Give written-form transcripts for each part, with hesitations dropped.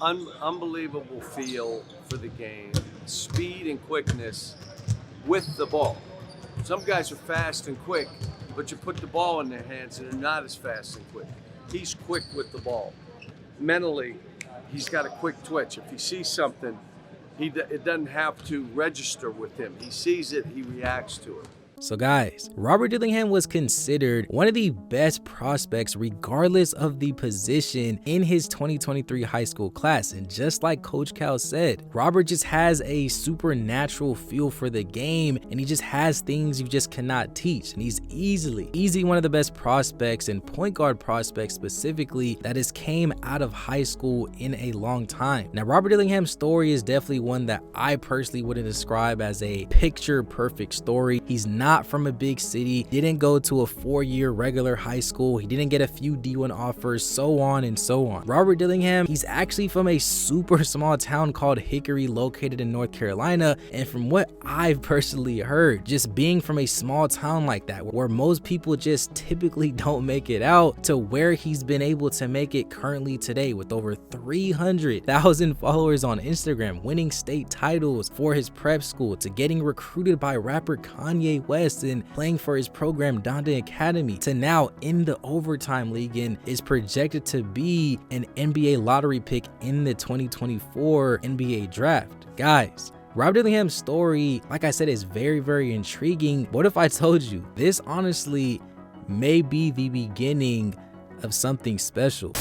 Unbelievable feel for the game, speed and quickness with the ball. Some guys are fast and quick, but you put the ball in their hands and they're not as fast and quick. He's quick with the ball. Mentally, he's got a quick twitch. If he sees something, it doesn't have to register with him. He sees it, he reacts to it. So guys, Robert Dillingham was considered one of the best prospects regardless of the position in his 2023 high school class. And just like Coach Cal said, Robert just has a supernatural feel for the game, and he just has things you just cannot teach. And he's easily one of the best prospects and point guard prospects specifically that has came out of high school in a long time. Now, Robert Dillingham's story is definitely one that I personally wouldn't describe as a picture perfect story. He's not from a big city, didn't go to a 4-year regular high school, he didn't get a few D1 offers, so on and so on. Robert Dillingham, he's actually from a super small town called Hickory, located in North Carolina. And from what I've personally heard, just being from a small town like that, where most people just typically don't make it out, to where he's been able to make it currently today with over 300,000 followers on Instagram, winning state titles for his prep school, to getting recruited by rapper Kanye West and playing for his program Donda Academy, to now in the overtime league and is projected to be an NBA lottery pick in the 2024 NBA draft. Guys, Robert Dillingham's story, like I said, is very intriguing. What if I told you this honestly may be the beginning of something special?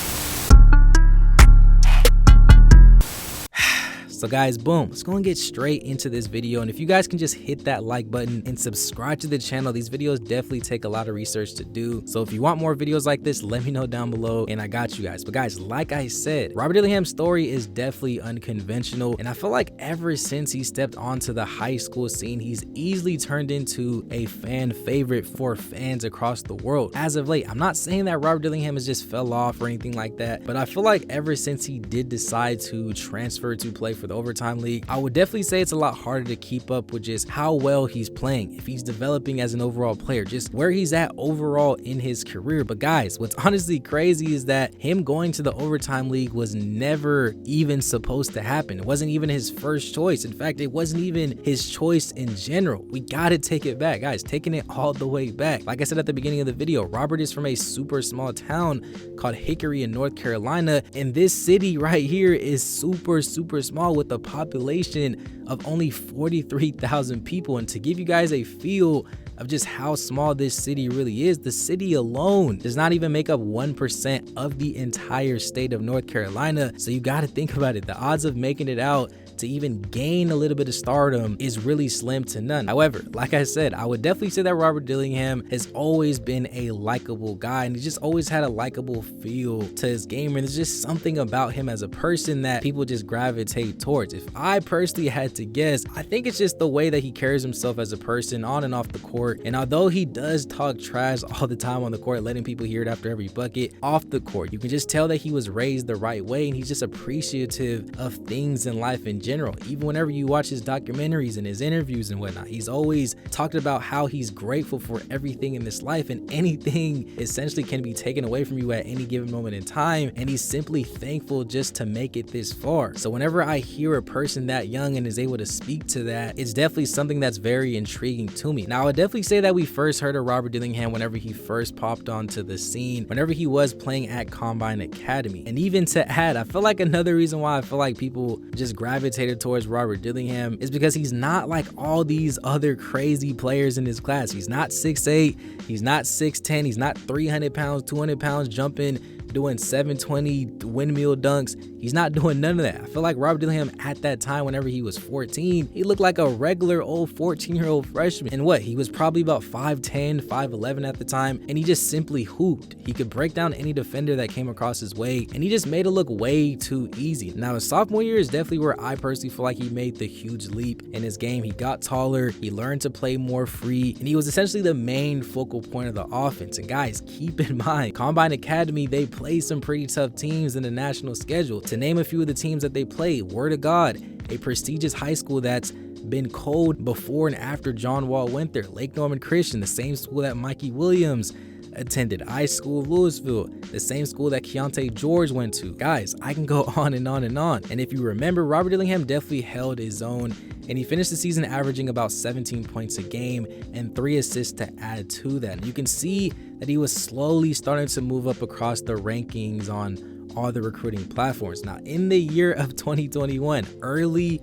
So guys, boom, let's go and get straight into this video. And if you guys can just hit that like button and subscribe to the channel, these videos definitely take a lot of research to do. So if you want more videos like this, let me know down below and I got you guys. But guys, like I said, Robert Dillingham's story is definitely unconventional. And I feel like ever since he stepped onto the high school scene, he's easily turned into a fan favorite for fans across the world. As of late, I'm not saying that Robert Dillingham has just fell off or anything like that, but I feel like ever since he did decide to transfer to play for the overtime league, I would definitely say it's a lot harder to keep up with just how well he's playing, if he's developing as an overall player, just where he's at overall in his career. But guys, what's honestly crazy is that him going to the overtime league was never even supposed to happen. It wasn't even his first choice. In fact, it wasn't even his choice in general. We gotta take it back, guys, taking it all the way back. Like I said at the beginning of the video, Robert is from a super small town called Hickory in North Carolina, and this city right here is super small with a population of only 43,000 people. And to give you guys a feel of just how small this city really is, the city alone does not even make up 1% of the entire state of North Carolina. So you got to think about it. The odds of making it out to even gain a little bit of stardom is really slim to none. However, like I said, I would definitely say that Robert Dillingham has always been a likable guy, and he just always had a likable feel to his game, and there's just something about him as a person that people just gravitate towards. If I personally had to guess, I think it's just the way that he carries himself as a person on and off the court. And although he does talk trash all the time on the court, letting people hear it after every bucket, off the court, you can just tell that he was raised the right way, and he's just appreciative of things in life in general. Even whenever you watch his documentaries and his interviews and whatnot, he's always talked about how he's grateful for everything in this life, and anything essentially can be taken away from you at any given moment in time, and he's simply thankful just to make it this far. So whenever I hear a person that young and is able to speak to that, it's definitely something that's very intriguing to me. Now, I would definitely say that we first heard of Robert Dillingham whenever he first popped onto the scene, whenever he was playing at Donda Academy. And even to add, I feel like another reason why I feel like people just gravitated towards Robert Dillingham is because he's not like all these other crazy players in his class. He's not 6'8", he's not 6'10", he's not 300 pounds, 200 pounds jumping, doing 720 windmill dunks. He's not doing none of that. I feel like Robert Dillingham at that time, whenever he was 14, he looked like a regular old 14-year-old freshman. And what, he was probably about 5'10", 5'11" at the time, and he just simply hooped. He could break down any defender that came across his way, and he just made it look way too easy. Now, his sophomore year is definitely where I personally feel like he made the huge leap in his game. He got taller, he learned to play more free, and he was essentially the main focal point of the offense. And guys, keep in mind, Donda Academy, they play some pretty tough teams in the national schedule. To name a few of the teams that they play, word of God, a prestigious high school that's been cold before and after John Wall went there. Lake Norman Christian, the same school that Mikey Williams attended high school, Louisville, the same school that Keontae George went to. Guys, I can go on and on and on. And if you remember, Robert Dillingham definitely held his own, and he finished the season averaging about 17 points a game and 3 assists to add to that. And you can see that he was slowly starting to move up across the rankings on all the recruiting platforms. Now, in the year of 2021, early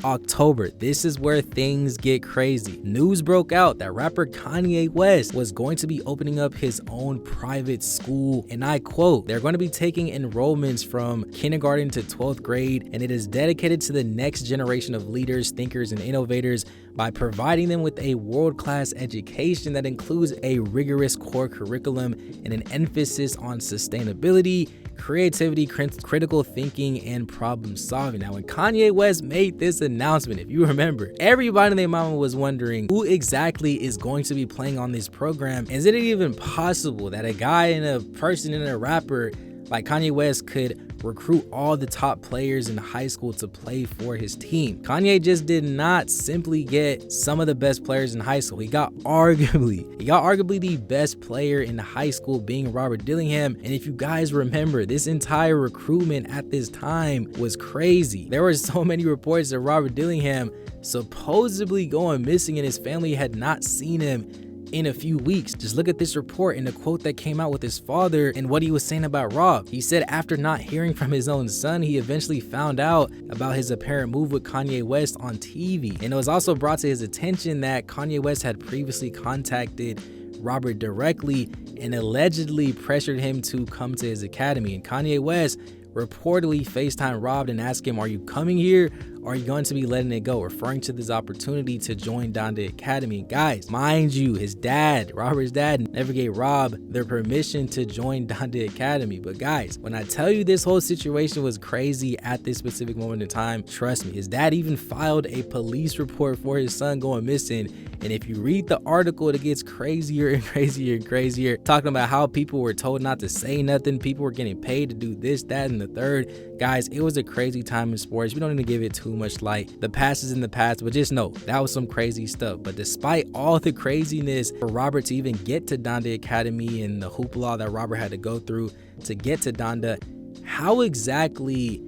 October, this is where things get crazy. News broke out that rapper Kanye West was going to be opening up his own private school, and I quote, "They're going to be taking enrollments from kindergarten to 12th grade, and it is dedicated to the next generation of leaders, thinkers, and innovators by providing them with a world-class education that includes a rigorous core curriculum and an emphasis on sustainability, creativity, critical thinking, and problem solving." Now, when Kanye West made this announcement, if you remember, everybody and their mama was wondering who exactly is going to be playing on this program. Is it even possible that a guy and a person and a rapper like Kanye West could recruit all the top players in high school to play for his team? Kanye just did not simply get some of the best players in high school. He got arguably the best player in high school, being Robert Dillingham. And if you guys remember, this entire recruitment at this time was crazy. There were so many reports that Robert Dillingham supposedly going missing and his family had not seen him in a few weeks. Just look at this report and the quote that came out with his father and what he was saying about Rob. He said after not hearing from his own son, he eventually found out about his apparent move with Kanye West on TV. And it was also brought to his attention that Kanye West had previously contacted Robert directly and allegedly pressured him to come to his academy. And Kanye West reportedly FaceTime Rob and asked him, "Are you coming here, or are you going to be letting it go?" referring to this opportunity to join Donda Academy. Guys, mind you, his dad, Robert's dad, never gave Rob their permission to join Donda Academy. But guys, when I tell you this whole situation was crazy at this specific moment in time, trust me, his dad even filed a police report for his son going missing. And if you read the article, it gets crazier and crazier and crazier, talking about how people were told not to say nothing, people were getting paid to do this, that, and the third. Guys, it was a crazy time in sports. We don't need to give it too much light. The past is in the past, but just know that was some crazy stuff. But despite all the craziness, for Robert to even get to Donda Academy and the hoopla that Robert had to go through to get to Donda, how exactly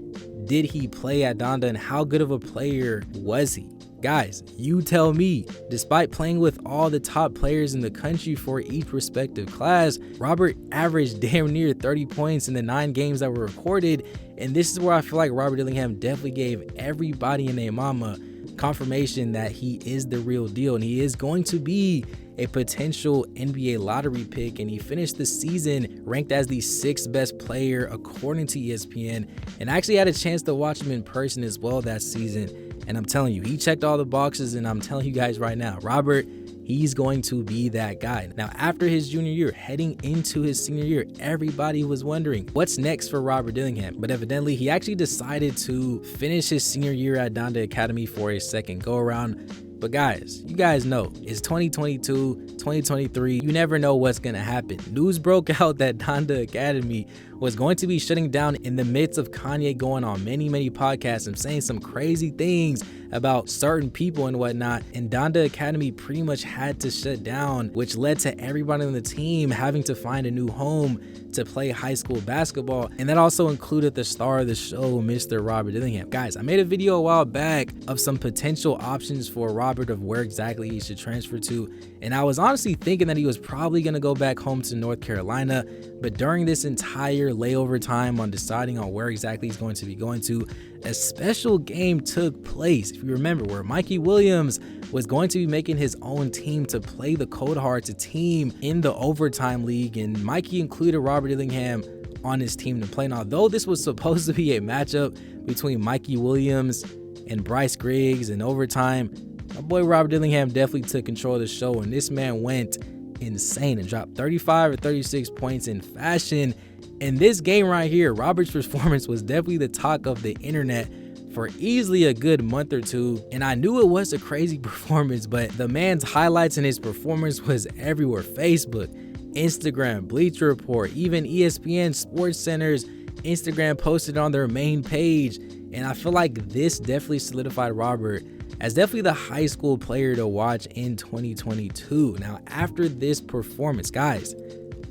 did he play at Donda and how good of a player was he? Guys, you tell me. Despite playing with all the top players in the country for each respective class, Robert averaged damn near 30 points in the 9 games that were recorded. And this is where I feel like Robert Dillingham definitely gave everybody and their mama confirmation that he is the real deal and he is going to be a potential NBA lottery pick. And he finished the season ranked as the 6th best player according to ESPN, and I actually had a chance to watch him in person as well that season. And I'm telling you, he checked all the boxes, and I'm telling you guys right now, Robert, he's going to be that guy. Now, after his junior year, heading into his senior year, everybody was wondering what's next for Robert Dillingham. But evidently, he actually decided to finish his senior year at Donda Academy for a second go around. But guys, you guys know it's 2022, 2023. You never know what's going to happen. News broke out that Donda Academy was going to be shutting down in the midst of Kanye going on many podcasts and saying some crazy things about certain people and whatnot. And Donda Academy pretty much had to shut down, which led to everybody on the team having to find a new home to play high school basketball. And that also included the star of the show, Mr. Robert Dillingham. Guys, I made a video a while back of some potential options for Robert of where exactly he should transfer to. And I was honestly thinking that he was probably going to go back home to North Carolina. But during this entire layover time on deciding on where exactly he's going to be going to, a special game took place, if you remember, where Mikey Williams was going to be making his own team to play the Cold Hearts, a team in the overtime league. And Mikey included Robert Dillingham on his team to play. And although this was supposed to be a matchup between Mikey Williams and Bryce Griggs in overtime, my boy Robert Dillingham definitely took control of the show, and this man went insane and dropped 35 or 36 points in fashion. In this game right here, Robert's performance was definitely the talk of the internet for easily a good month or two. And I knew it was a crazy performance, but the man's highlights in his performance was everywhere. Facebook, Instagram, Bleacher Report, even ESPN, Sports Center's Instagram posted on their main page. And I feel like this definitely solidified Robert as definitely the high school player to watch in 2022. Now, after this performance, guys,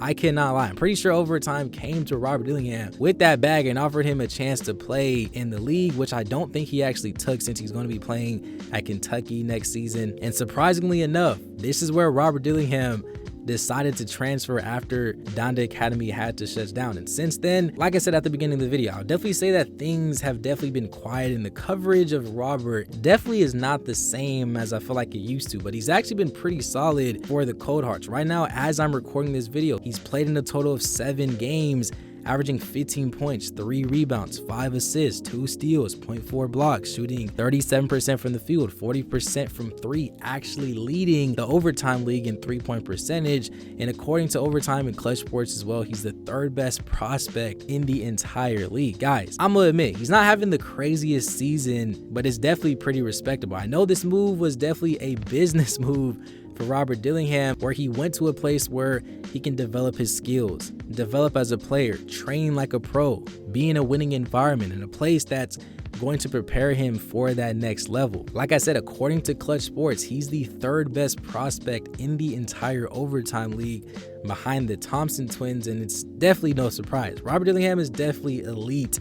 I cannot lie. I'm pretty sure Overtime came to Robert Dillingham with that bag and offered him a chance to play in the league, which I don't think he actually took since he's going to be playing at Kentucky next season. And surprisingly enough, this is where Robert Dillingham decided to transfer after Donda Academy had to shut down. And since then, like I said at the beginning of the video, I'll definitely say that things have definitely been quiet, and the coverage of Robert definitely is not the same as I feel like it used to, but he's actually been pretty solid for the Cold Hearts. Right now, as I'm recording this video, he's played in a total of 7 games, averaging 15 points, 3 rebounds, 5 assists, 2 steals, 0.4 blocks, shooting 37% from the field, 40% from 3, actually leading the Overtime league in 3-point percentage. And according to Overtime and Clutch Sports as well, he's the 3rd best prospect in the entire league. Guys, I'm gonna admit, he's not having the craziest season, but it's definitely pretty respectable. I know this move was definitely a business move for Robert Dillingham, where he went to a place where he can develop his skills, develop as a player, train like a pro, be in a winning environment, in a place that's going to prepare him for that next level. Like I said, according to Clutch Sports, he's the 3rd best prospect in the entire Overtime league behind the Thompson twins, and it's definitely no surprise. Robert Dillingham is definitely elite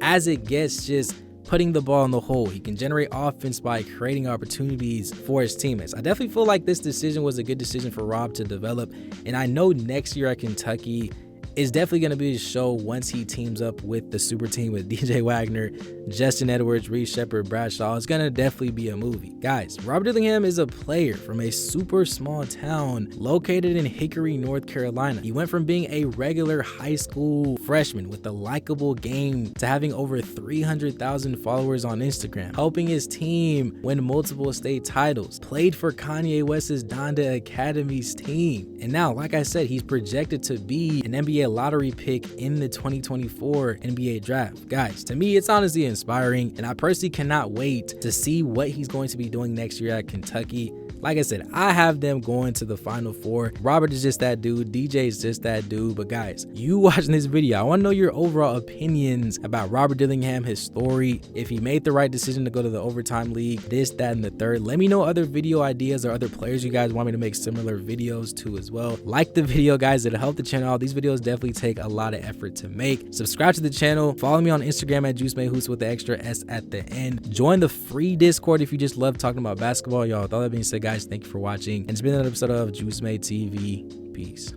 as it gets just putting the ball in the hole. He can generate offense by creating opportunities for his teammates. I definitely feel like this decision was a good decision for Rob to develop, and I know next year at Kentucky is definitely going to be a show once he teams up with the super team with DJ Wagner, Justin Edwards, Reese Shepard, Bradshaw. It's going to definitely be a movie. Guys, Robert Dillingham is a player from a super small town located in Hickory, North Carolina. He went from being a regular high school freshman with a likable game to having over 300,000 followers on Instagram, helping his team win multiple state titles, played for Kanye West's Donda Academy's team. And now, like I said, he's projected to be an NBA lottery pick in the 2024 NBA draft. Guys, to me, it's honestly inspiring, and I personally cannot wait to see what he's going to be doing next year at Kentucky. Like I said, I have them going to the Final Four. Robert is just that dude. DJ is just that dude. But guys, you watching this video, I want to know your overall opinions about Robert Dillingham, his story, if he made the right decision to go to the Overtime league, this, that, and the third. Let me know other video ideas or other players you guys want me to make similar videos to as well. Like the video, guys. It'll help the channel out. These videos definitely take a lot of effort to make. Subscribe to the channel. Follow me on Instagram at JuiceMadeHoops with the extra S at the end. Join the free Discord if you just love talking about basketball. Y'all, with all that being said, guys, thank you for watching. And it's been another episode of Juice Made TV. Peace.